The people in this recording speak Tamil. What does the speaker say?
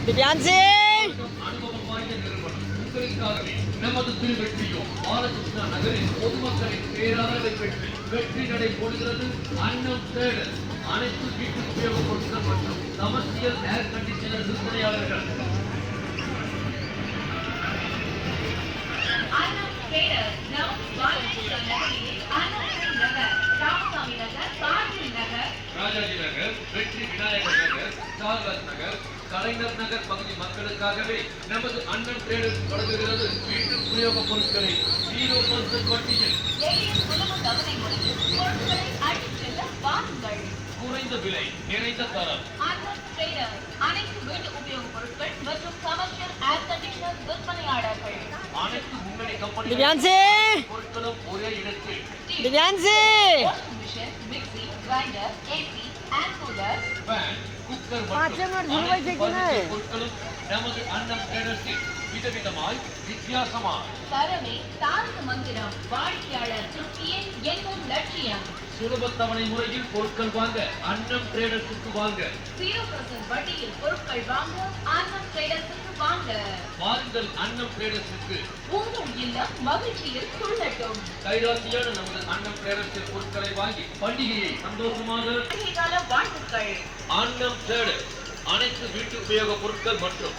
திவ்யான்சி அனுபவம் வாய்ந்த நிறுவனம் உங்களுக்காகவே நமது திருவெற்றியும் பாலகிருஷ்ணா நகரில் பொதுமக்களின் பேராதரவை பெற்று வெற்றி நடை போடுகிறது அன்னம் தேடல் அனைத்து வீட்டு உபயோகப் பொருட்கள் மற்றும் கமர்ஷியல் ஏர் கண்டிஷனர் விற்பனையாளர்கள் ராஜாஜி நகர், வெற்றி விநாயகர் நகர், சார்லஸ் நகர், கலைஞர் நகர் பகுதி மக்களுக்காகவே நமது அண்ணன் ட்ரேடர்ஸ் தொடங்குகிறது வீட்டு உபயோகப் பொருட்களை 0% வட்டியில் குறைந்த விலை நிறைந்த தரம் அனைத்து வீட்டு உபயோகப் பொருட்கள் மற்றும் கமர்ஷியல் ஏர் கண்டிஷனர் விற்பனையாளர்கள் அனைத்து முன்னணி கம்பெனி திவ்யான்சி பொருட்களும் ஒரே இடத்தில் Divyanshi washing machine mixie grinder AC air cooler fan cooker பாச்சை மற்றும் மாதிரி அனைத்து வைக்கிறேன். furniture பொருட்களும் நமது அண்ணன் ட்ரேடர்ஸில் விதவிதமாய் வித்தியாசமாய் தரமே தாரக மந்திரம் வாடிக்கையாளர் திருப்தியே எங்கள் லட்சியம் சுலப தவணை முறையில் பொருட்கள் வாங்க அண்ணன் ட்ரேடர்ஸுக்கு வாங்க 0% வட்டியில் பொருட்கள் வாங்க அண்ணன் ட்ரேடர்ஸுக்கு வாங்க வாருங்கள் அண்ணன் ட்ரேடர்ஸுக்கு உங்கள் இல்லம் மகிழ்ச்சியில் துள்ளட்டும் கைராசியான நமது அண்ணன் ட்ரேடர்ஸில் பொருட்களை வாங்கி பண்டிகையை சந்தோஷமாக பண்டிகை கால வாழ்த்துக்கள் அண்ணன் ட்ரேடர்ஸ் அனைத்து வீட்டு உபயோக பொருட்கள் மற்றும்